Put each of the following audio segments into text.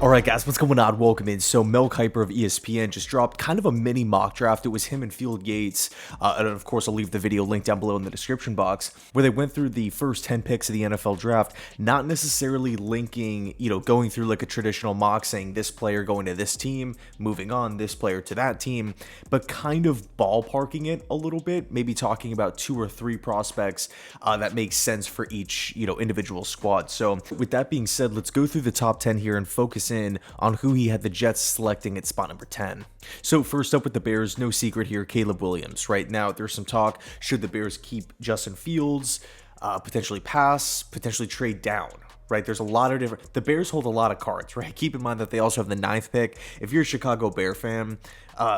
All right, guys, what's going on? Welcome in. So Mel Kiper of ESPN just dropped kind of a mini mock draft. It was him and Field Yates, and of course, I'll leave the video link down below in the description box, where they went through the first 10 picks of the NFL draft, not necessarily linking, going through like a traditional mock saying this player going to this team, moving on, this player to that team, but kind of ballparking it a little bit, maybe talking about 2 or 3 prospects that makes sense for each, individual squad. So with that being said, let's go through the top 10 here and focus in on who he had the Jets selecting at spot number 10. So first up with the Bears, no secret here, Caleb Williams. Right now, there's some talk, should the Bears keep Justin Fields, potentially pass, potentially trade down, right? There's a lot of different, the Bears hold a lot of cards, right? Keep in mind that they also have the 9th pick. If you're a Chicago Bear fan,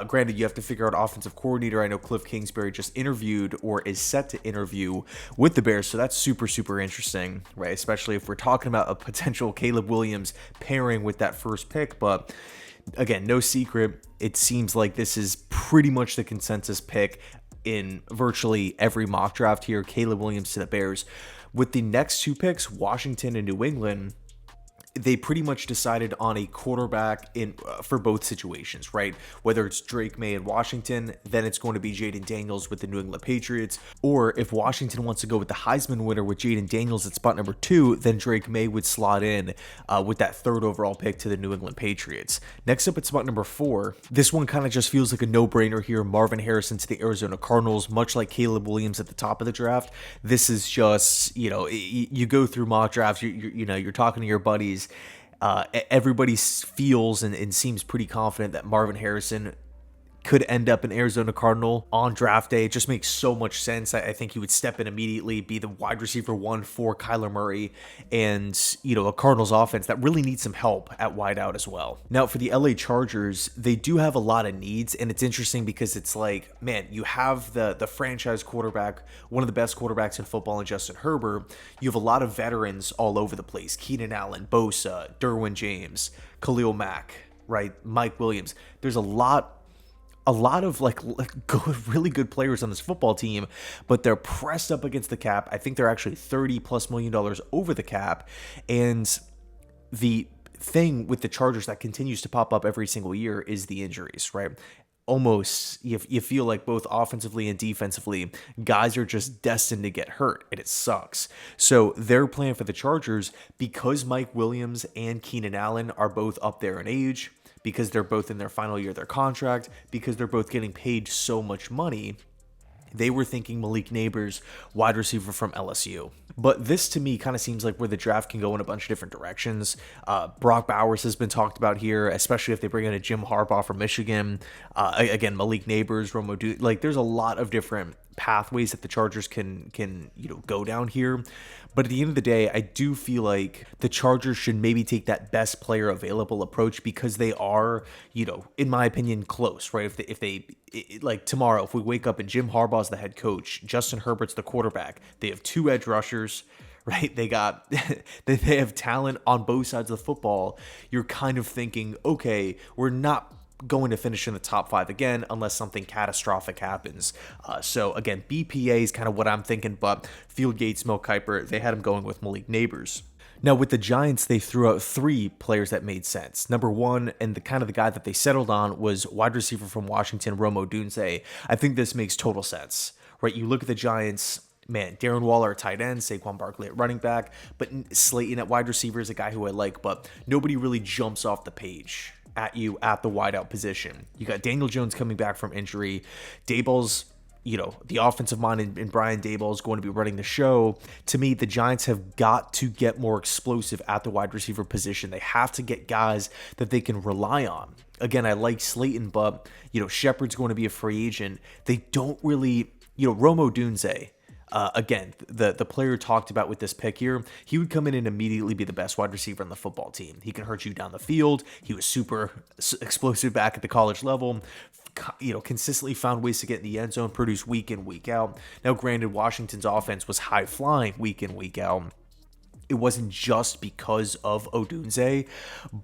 granted, you have to figure out offensive coordinator. I know Cliff Kingsbury just interviewed or is set to interview with the Bears, so that's super, super interesting, right? Especially if we're talking about a potential Caleb Williams pairing with that first pick. But again, no secret, it seems like this is pretty much the consensus pick in virtually every mock draft here, Caleb Williams to the Bears. With the next 2 picks, Washington and New England, they pretty much decided on a quarterback in for both situations, right? Whether it's Drake May in Washington, then it's going to be Jaden Daniels with the New England Patriots. Or if Washington wants to go with the Heisman winner with Jaden Daniels at spot number 2, then Drake May would slot in with that 3rd overall pick to the New England Patriots. Next up at spot number 4, this one kind of just feels like a no-brainer here. Marvin Harrison to the Arizona Cardinals, much like Caleb Williams at the top of the draft. This is just, you go through mock drafts, you're talking to your buddies. Everybody feels and seems pretty confident that Marvin Harrison could end up an Arizona Cardinal on draft day. It just makes so much sense. I think he would step in immediately, be the wide receiver 1 for Kyler Murray, and a Cardinals offense that really needs some help at wideout as well. Now for the LA Chargers, they do have a lot of needs, and it's interesting because it's like, man, you have the franchise quarterback, one of the best quarterbacks in football in Justin Herbert. You have a lot of veterans all over the place: Keenan Allen, Bosa, Derwin James, Khalil Mack, right? Mike Williams. There's a lot of good, really good players on this football team, but they're pressed up against the cap. I think they're actually $30+ million over the cap. And the thing with the Chargers that continues to pop up every single year is the injuries, right? Almost, you feel like both offensively and defensively, guys are just destined to get hurt, and it sucks. So their plan for the Chargers, because Mike Williams and Keenan Allen are both up there in age, because they're both in their final year of their contract, because they're both getting paid so much money, they were thinking Malik Neighbors, wide receiver from LSU. But this to me kind of seems like where the draft can go in a bunch of different directions. Brock Bowers has been talked about here, especially if they bring in a Jim Harbaugh from Michigan. Again, Malik Neighbors, there's a lot of different pathways that the Chargers can go down here. But at the end of the day, I do feel like the Chargers should maybe take that best player available approach, because they are, in my opinion, close, right? If they like tomorrow, if we wake up and Jim Harbaugh's the head coach, Justin Herbert's the quarterback, they have 2 edge rushers, right? They have talent on both sides of the football. You're kind of thinking, okay, we're not going to finish in the top 5 again unless something catastrophic happens. So again, BPA is kind of what I'm thinking, but Field Yates, Mel Kiper, they had him going with Malik Neighbors. Now with the Giants, they threw out 3 players that made sense. Number 1, and the guy that they settled on, was wide receiver from Washington, Rome Odunze. I think this makes total sense, right? You look at the Giants, man, Darren Waller at tight end, Saquon Barkley at running back, but Slayton at wide receiver is a guy who I like, but nobody really jumps off the page at you at the wideout position. You got Daniel Jones coming back from injury. Daboll's, the offensive mind in Brian Daboll is going to be running the show. To me, the Giants have got to get more explosive at the wide receiver position. They have to get guys that they can rely on. Again, I like Slayton, but, Shepard's going to be a free agent. They don't really, Rome Odunze, again, the player talked about with this pick here, he would come in and immediately be the best wide receiver on the football team. He can hurt you down the field. He was super explosive back at the college level. Consistently found ways to get in the end zone, produce week in, week out. Now, granted, Washington's offense was high flying week in, week out. It wasn't just because of Odunze,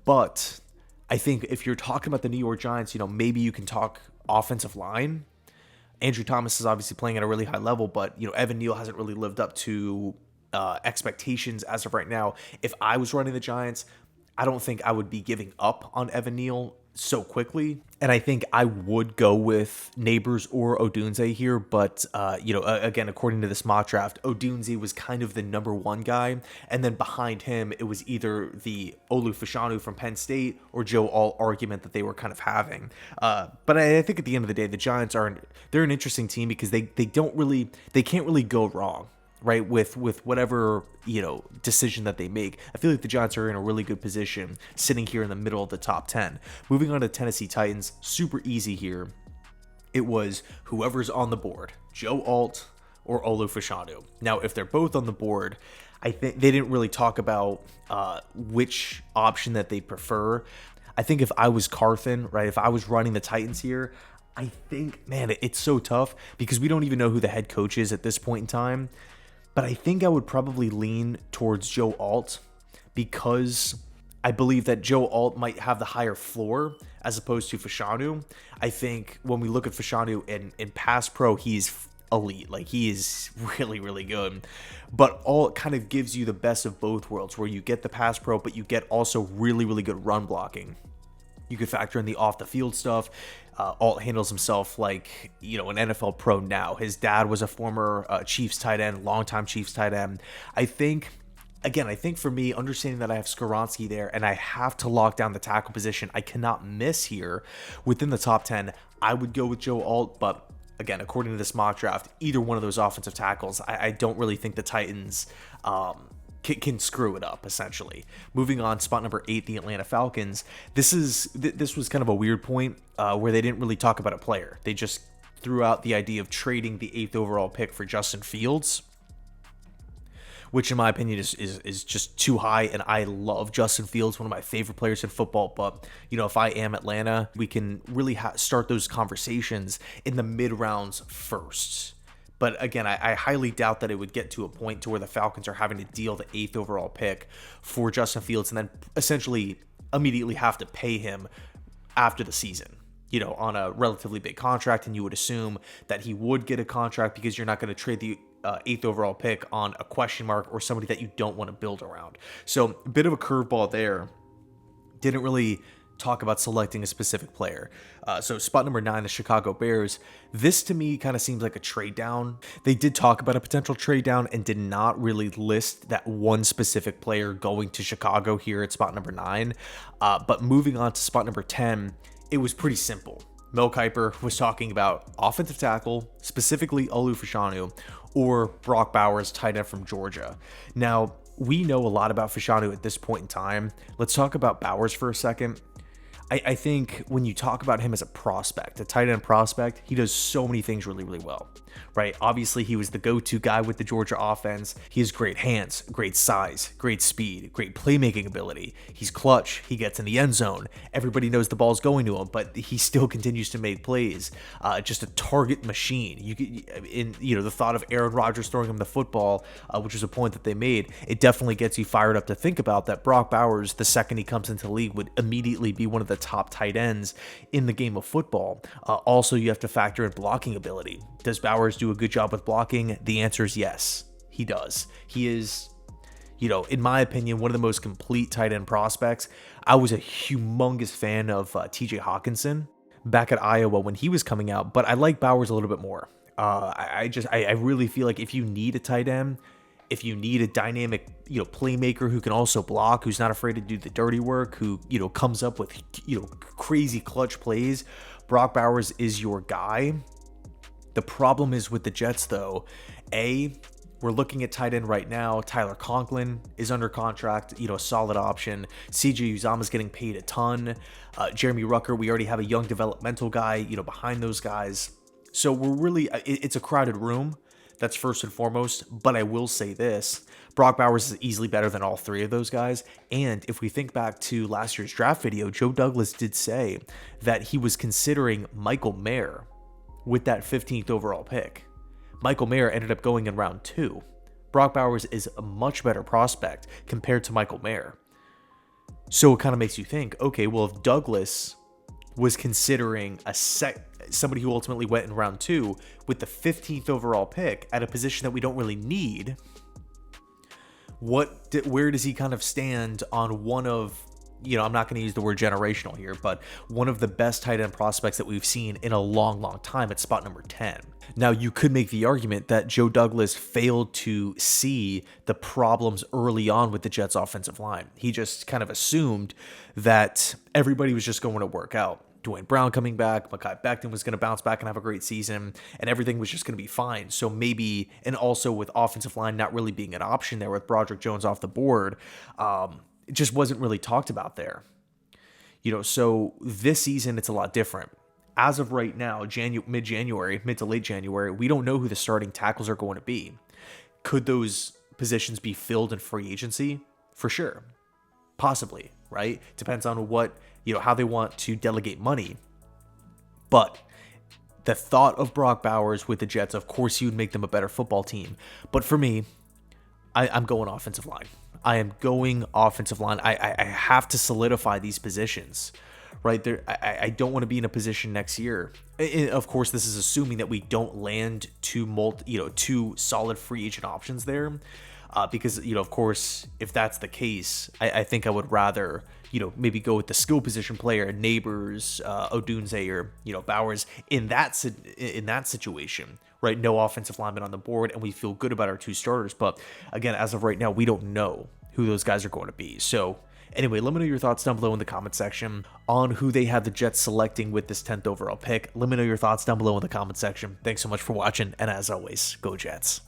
but I think if you're talking about the New York Giants, maybe you can talk offensive line. Andrew Thomas is obviously playing at a really high level, but Evan Neal hasn't really lived up to expectations as of right now. If I was running the Giants, I don't think I would be giving up on Evan Neal so quickly. And I think I would go with Neighbors or Odunze here. But, again, according to this mock draft, Odunze was kind of the number one guy. And then behind him, it was either the Olu Fashanu from Penn State or Joe Alt argument that they were kind of having. But I think at the end of the day, the Giants they're an interesting team because they can't really go wrong, right, with whatever, decision that they make. I feel like the Giants are in a really good position sitting here in the middle of the top 10. Moving on to Tennessee Titans, super easy here. It was whoever's on the board, Joe Alt or Olu Fashanu. Now, if they're both on the board, I think they didn't really talk about which option that they prefer. I think if I was Carthen, right, if I was running the Titans here, I think, man, it's so tough because we don't even know who the head coach is at this point in time. But I think I would probably lean towards Joe Alt because I believe that Joe Alt might have the higher floor as opposed to Fashanu. I think when we look at Fashanu in pass pro, he's elite. Like, he is really, really good. But Alt kind of gives you the best of both worlds where you get the pass pro, but you get also really, really good run blocking. You could factor in the off the field stuff. Alt handles himself like, an NFL pro now. His dad was a former Chiefs tight end, longtime Chiefs tight end. I think for me, understanding that I have Skoronski there and I have to lock down the tackle position, I cannot miss here within the top 10. I would go with Joe Alt, but again, according to this mock draft, either one of those offensive tackles, I don't really think the Titans can screw it up, essentially. Moving on, spot number 8, the Atlanta Falcons. This was kind of a weird point where they didn't really talk about a player. They just threw out the idea of trading the 8th overall pick for Justin Fields, which in my opinion is just too high. And I love Justin Fields, one of my favorite players in football. But, if I am Atlanta, we can really start those conversations in the mid rounds first. But again, I highly doubt that it would get to a point to where the Falcons are having to deal the 8th overall pick for Justin Fields and then essentially immediately have to pay him after the season, on a relatively big contract. And you would assume that he would get a contract because you're not going to trade the 8th overall pick on a question mark or somebody that you don't want to build around. So a bit of a curveball there. Didn't really talk about selecting a specific player. So spot number 9, the Chicago Bears. This to me kind of seems like a trade down. They did talk about a potential trade down and did not really list that one specific player going to Chicago here at spot number 9. But moving on to spot number 10, it was pretty simple. Mel Kiper was talking about offensive tackle, specifically Olu Fashanu, or Brock Bowers, tight end from Georgia. Now, we know a lot about Fashanu at this point in time. Let's talk about Bowers for a second. I think when you talk about him as a prospect, a tight end prospect, he does so many things really, really well, right? Obviously, he was the go-to guy with the Georgia offense. He has great hands, great size, great speed, great playmaking ability. He's clutch. He gets in the end zone. Everybody knows the ball's going to him, but he still continues to make plays. Just a target machine. The thought of Aaron Rodgers throwing him the football, which is a point that they made, it definitely gets you fired up to think about that Brock Bowers, the second he comes into the league, would immediately be one of the top tight ends in the game of football. Also, you have to factor in blocking ability. Does Bowers do a good job with blocking? The answer is yes, he does. He is, in my opinion, one of the most complete tight end prospects. I was a humongous fan of TJ Hawkinson back at Iowa when he was coming out, but I like Bowers a little bit more. I really feel like if you need a tight end, if you need a dynamic, playmaker who can also block, who's not afraid to do the dirty work, who, comes up with, crazy clutch plays, Brock Bowers is your guy. The problem is with the Jets, though. We're looking at tight end right now. Tyler Conklin is under contract, a solid option. CJ Uzama's getting paid a ton. Jeremy Rucker, we already have a young developmental guy, behind those guys. So we're really, it's a crowded room. That's first and foremost, but I will say this, Brock Bowers is easily better than all three of those guys, and if we think back to last year's draft video, Joe Douglas did say that he was considering Michael Mayer with that 15th overall pick. Michael Mayer ended up going in round 2. Brock Bowers is a much better prospect compared to Michael Mayer. So it kind of makes you think, okay, well, if Douglas was considering somebody who ultimately went in round 2 with the 15th overall pick at a position that we don't really need, where does he kind of stand on one of I'm not going to use the word generational here, but one of the best tight end prospects that we've seen in a long, long time at spot number 10. Now, you could make the argument that Joe Douglas failed to see the problems early on with the Jets' offensive line. He just kind of assumed that everybody was just going to work out. Dwayne Brown coming back, Mekhi Becton was going to bounce back and have a great season, and everything was just going to be fine. So maybe, and also with offensive line not really being an option there with Broderick Jones off the board, it just wasn't really talked about there. So this season, it's a lot different. As of right now, mid to late January, we don't know who the starting tackles are going to be. Could those positions be filled in free agency? For sure. Possibly, right? Depends on how they want to delegate money. But the thought of Brock Bowers with the Jets, of course, he would make them a better football team. But for me, I'm going offensive line. I am going offensive line. I have to solidify these positions, right? I don't want to be in a position next year. And of course, this is assuming that we don't land two solid free agent options there. Because, of course, if that's the case, I think I would rather, maybe go with the skill position player, Neighbors, Odunze, or, Bowers in that situation, right? No offensive lineman on the board, and we feel good about our two starters. But again, as of right now, we don't know who those guys are going to be. So anyway, let me know your thoughts down below in the comment section on who they have the Jets selecting with this 10th overall pick. Let me know your thoughts down below in the comment section. Thanks so much for watching, and as always, go Jets.